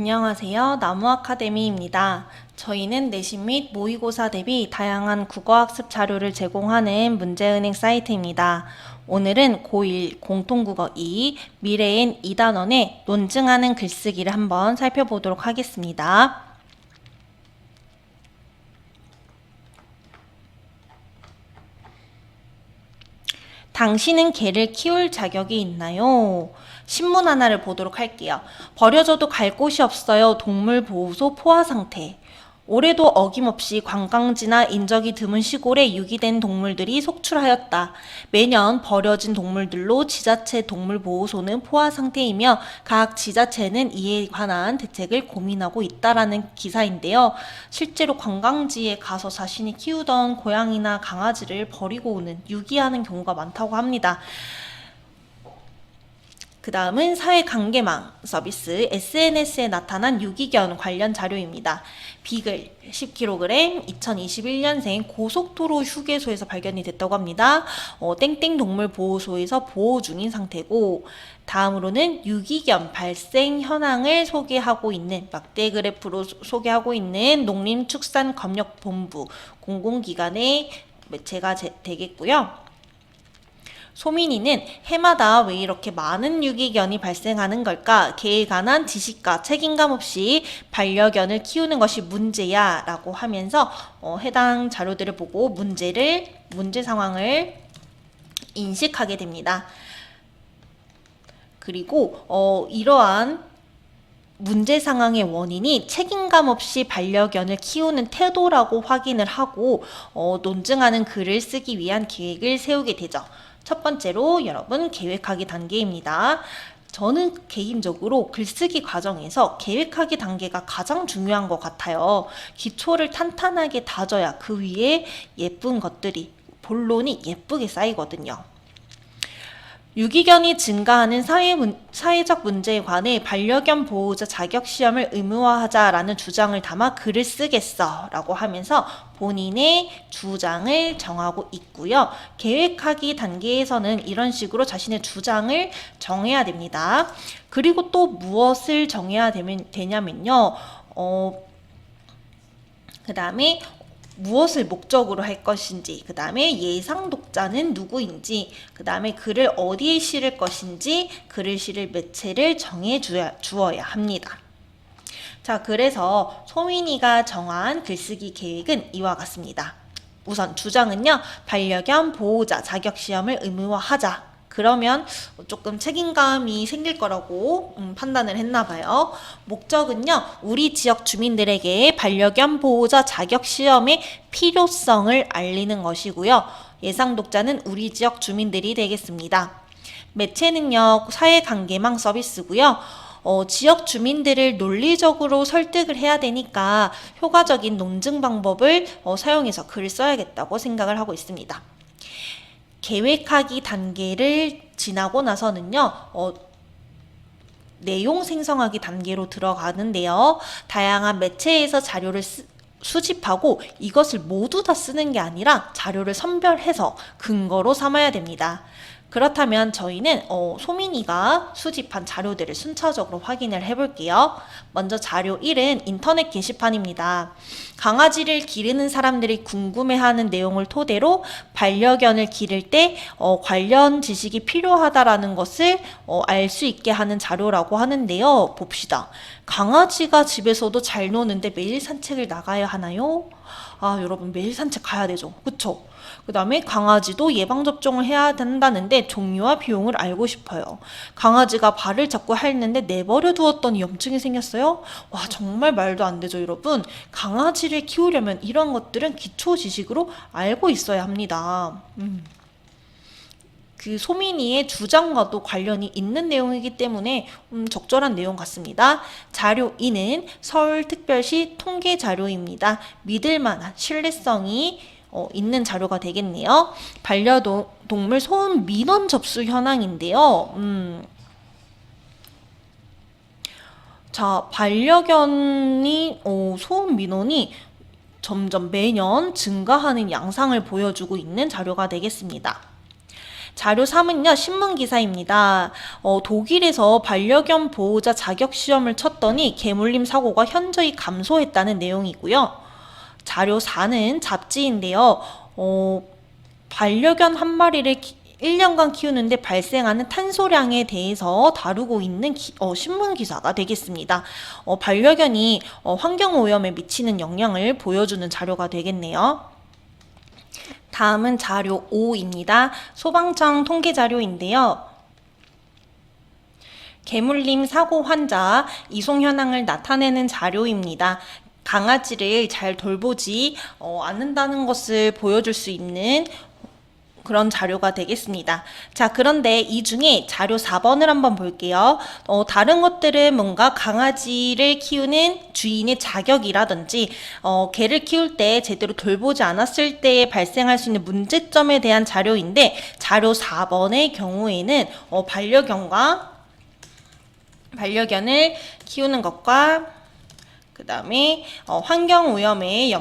안녕하세요. 나무아카데미입니다. 저희는 내신 및 모의고사 대비 다양한 국어학습 자료를 제공하는 문제은행 사이트입니다. 오늘은 고1 공통국어 2 미래엔 2단원의 논증하는 글쓰기를 한번 살펴보도록 하겠습니다. 당신은 개를 키울 자격이 있나요? 신문 하나를 보도록 할게요. 버려져도 갈 곳이 없어요. 동물보호소 포화 상태. 올해도 어김없이 관광지나 인적이 드문 시골에 유기된 동물들이 속출하였다. 매년 버려진 동물들로 지자체 동물보호소는 포화 상태이며 각 지자체는 이에 관한 대책을 고민하고 있다라는 기사인데요. 실제로 관광지에 가서 자신이 키우던 고양이나 강아지를 버리고 오는 유기하는 경우가 많다고 합니다. 그 다음은 사회관계망 서비스 SNS에 나타난 유기견 관련 자료입니다. 비글 10kg 2021년생 고속도로 휴게소에서 발견이 됐다고 합니다. 땡땡 동물보호소에서 보호 중인 상태고, 다음으로는 유기견 발생 현황을 소개하고 있는 막대 그래프로 소개하고 있는 농림축산검역본부 공공기관의 매체가 되겠고요. 소민이는 해마다 왜 이렇게 많은 유기견이 발생하는 걸까? 개에 관한 지식과 책임감 없이 반려견을 키우는 것이 문제야 라고 하면서 해당 자료들을 보고 문제 상황을 인식하게 됩니다. 그리고 이러한 문제 상황의 원인이 책임감 없이 반려견을 키우는 태도라고 확인을 하고 논증하는 글을 쓰기 위한 계획을 세우게 되죠. 첫 번째로 여러분 계획하기 단계입니다. 저는 개인적으로 글쓰기 과정에서 계획하기 단계가 가장 중요한 것 같아요. 기초를 탄탄하게 다져야 그 위에 예쁜 것들이, 본론이 예쁘게 쌓이거든요. 유기견이 증가하는 사회적 문제에 관해 반려견 보호자 자격시험을 의무화하자라는 주장을 담아 글을 쓰겠어 라고 하면서 본인의 주장을 정하고 있고요. 계획하기 단계에서는 이런 식으로 자신의 주장을 정해야 됩니다. 그리고 또 무엇을 정해야 되냐면요. 그 다음에 무엇을 목적으로 할 것인지, 그 다음에 예상 독자는 누구인지, 그 다음에 글을 어디에 실을 것인지, 글을 실을 매체를 정해 주어야 합니다. 자, 그래서 소민이가 정한 글쓰기 계획은 이와 같습니다. 우선 주장은요, 반려견 보호자 자격시험을 의무화하자. 그러면 조금 책임감이 생길 거라고 판단을 했나 봐요. 목적은요, 우리 지역 주민들에게 반려견 보호자 자격시험의 필요성을 알리는 것이고요. 예상 독자는 우리 지역 주민들이 되겠습니다. 매체는요, 사회관계망 서비스고요. 지역 주민들을 논리적으로 설득을 해야 되니까 효과적인 논증 방법을 사용해서 글을 써야겠다고 생각을 하고 있습니다. 계획하기 단계를 지나고 나서는요, 내용 생성하기 단계로 들어가는데요. 다양한 매체에서 자료를 수집하고 이것을 모두 다 쓰는 게 아니라 자료를 선별해서 근거로 삼아야 됩니다. 그렇다면 저희는 소민이가 수집한 자료들을 순차적으로 확인을 해볼게요. 먼저 자료 1은 인터넷 게시판입니다. 강아지를 기르는 사람들이 궁금해하는 내용을 토대로 반려견을 기를 때 관련 지식이 필요하다라는 것을 알 수 있게 하는 자료라고 하는데요. 봅시다. 강아지가 집에서도 잘 노는데 매일 산책을 나가야 하나요? 여러분 매일 산책 가야 되죠. 그쵸? 그 다음에 강아지도 예방접종을 해야 된다는데 종류와 비용을 알고 싶어요. 강아지가 발을 자꾸 핥는데 내버려 두었더니 염증이 생겼어요? 와, 정말 말도 안 되죠, 여러분. 강아지를 키우려면 이런 것들은 기초 지식으로 알고 있어야 합니다. 그 소민이의 주장과도 관련이 있는 내용이기 때문에 적절한 내용 같습니다. 자료 2는 서울특별시 통계 자료입니다. 믿을 만한 신뢰성이 있는 자료가 되겠네요. 반려동물 소음 민원 접수 현황인데요. 자, 반려견이 소음 민원이 점점 매년 증가하는 양상을 보여주고 있는 자료가 되겠습니다. 자료 3은요, 신문기사입니다. 독일에서 반려견 보호자 자격시험을 쳤더니 개물림 사고가 현저히 감소했다는 내용이고요. 자료 4는 잡지인데요. 반려견 한 마리를 1년간 키우는데 발생하는 탄소량에 대해서 다루고 있는 신문 기사가 되겠습니다. 반려견이 환경오염에 미치는 영향을 보여주는 자료가 되겠네요. 다음은 자료 5입니다. 소방청 통계 자료인데요. 개물림 사고 환자 이송 현황을 나타내는 자료입니다. 강아지를 잘 돌보지 않는다는 것을 보여줄 수 있는 그런 자료가 되겠습니다. 자, 그런데 이 중에 자료 4번을 한번 볼게요. 다른 것들은 뭔가 강아지를 키우는 주인의 자격이라든지 개를 키울 때 제대로 돌보지 않았을 때 발생할 수 있는 문제점에 대한 자료인데, 자료 4번의 경우에는 반려견을 키우는 것과 그 다음에 환경오염의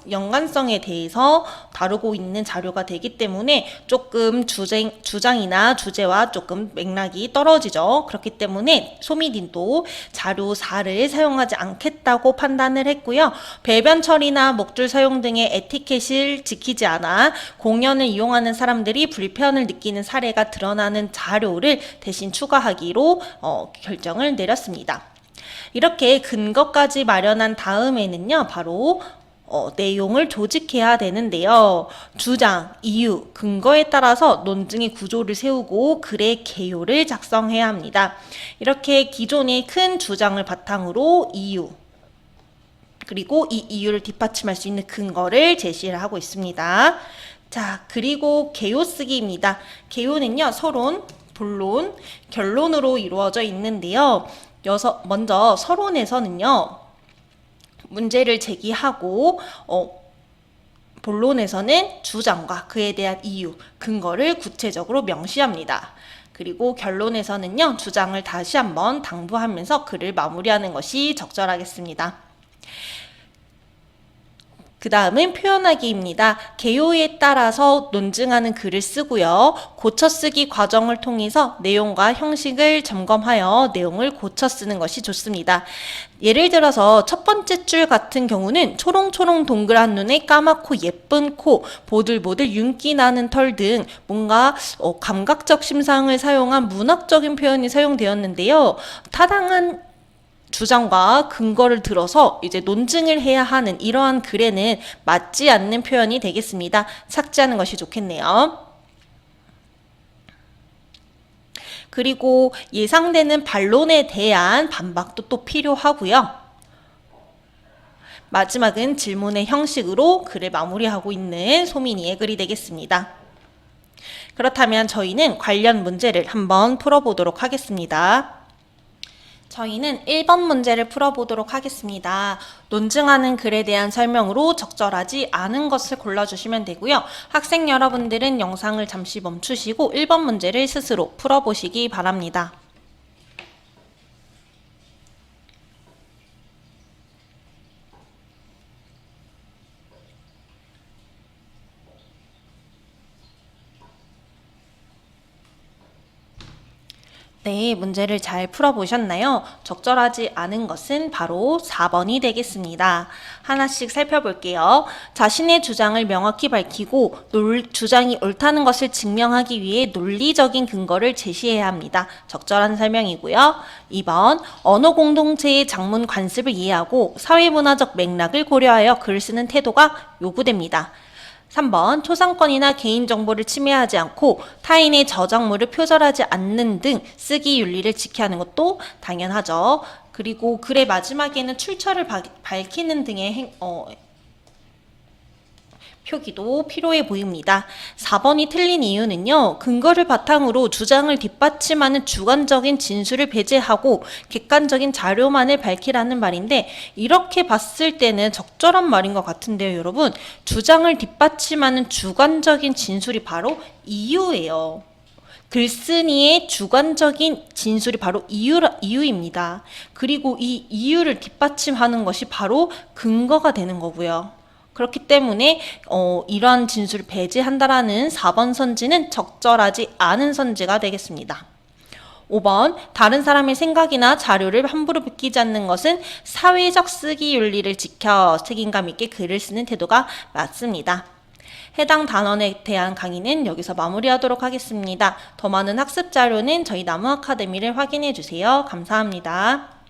연관성에 대해서 다루고 있는 자료가 되기 때문에 조금 주장이나 주제와 조금 맥락이 떨어지죠. 그렇기 때문에 소미딘도 자료 4를 사용하지 않겠다고 판단을 했고요. 배변 처리나 목줄 사용 등의 에티켓을 지키지 않아 공연을 이용하는 사람들이 불편을 느끼는 사례가 드러나는 자료를 대신 추가하기로 결정을 내렸습니다. 이렇게 근거까지 마련한 다음에는요, 바로 내용을 조직해야 되는데요. 주장, 이유, 근거에 따라서 논증의 구조를 세우고 글의 개요를 작성해야 합니다. 이렇게 기존의 큰 주장을 바탕으로 이유, 그리고 이 이유를 뒷받침할 수 있는 근거를 제시를 하고 있습니다. 자, 그리고 개요 쓰기입니다. 개요는요, 서론, 본론, 결론으로 이루어져 있는데요. 먼저 서론에서는요, 문제를 제기하고 본론에서는 주장과 그에 대한 이유, 근거를 구체적으로 명시합니다. 그리고 결론에서는요, 주장을 다시 한번 당부하면서 글을 마무리하는 것이 적절하겠습니다. 그 다음은 표현하기입니다. 개요에 따라서 논증하는 글을 쓰고요. 고쳐쓰기 과정을 통해서 내용과 형식을 점검하여 내용을 고쳐 쓰는 것이 좋습니다. 예를 들어서 첫 번째 줄 같은 경우는 초롱초롱 동그란 눈에 까맣고 예쁜 코, 보들보들 윤기 나는 털 등 뭔가 감각적 심상을 사용한 문학적인 표현이 사용되었는데요. 타당한 주장과 근거를 들어서 이제 논증을 해야 하는 이러한 글에는 맞지 않는 표현이 되겠습니다. 삭제하는 것이 좋겠네요. 그리고 예상되는 반론에 대한 반박도 또 필요하고요. 마지막은 질문의 형식으로 글을 마무리하고 있는 소민이의 글이 되겠습니다. 그렇다면 저희는 관련 문제를 한번 풀어보도록 하겠습니다. 저희는 1번 문제를 풀어보도록 하겠습니다. 논증하는 글에 대한 설명으로 적절하지 않은 것을 골라주시면 되고요. 학생 여러분들은 영상을 잠시 멈추시고 1번 문제를 스스로 풀어보시기 바랍니다. 네, 문제를 잘 풀어보셨나요? 적절하지 않은 것은 바로 4번이 되겠습니다. 하나씩 살펴볼게요. 자신의 주장을 명확히 밝히고 주장이 옳다는 것을 증명하기 위해 논리적인 근거를 제시해야 합니다. 적절한 설명이고요. 2번, 언어 공동체의 작문 관습을 이해하고 사회문화적 맥락을 고려하여 글을 쓰는 태도가 요구됩니다. 3번, 초상권이나 개인정보를 침해하지 않고 타인의 저작물을 표절하지 않는 등 쓰기 윤리를 지켜야 하는 것도 당연하죠. 그리고 글의 마지막에는 출처를 밝히는 등의 표기도 필요해 보입니다. 4번이 틀린 이유는요, 근거를 바탕으로 주장을 뒷받침하는 주관적인 진술을 배제하고 객관적인 자료만을 밝히라는 말인데, 이렇게 봤을 때는 적절한 말인 것 같은데요, 여러분. 주장을 뒷받침하는 주관적인 진술이 바로 이유예요. 글쓴이의 주관적인 진술이 바로 이유입니다. 그리고 이 이유를 뒷받침하는 것이 바로 근거가 되는 거고요. 그렇기 때문에 이러한 진술을 배제한다라는 4번 선지는 적절하지 않은 선지가 되겠습니다. 5번, 다른 사람의 생각이나 자료를 함부로 베끼지 않는 것은 사회적 쓰기 윤리를 지켜 책임감 있게 글을 쓰는 태도가 맞습니다. 해당 단원에 대한 강의는 여기서 마무리하도록 하겠습니다. 더 많은 학습 자료는 저희 나무 아카데미를 확인해 주세요. 감사합니다.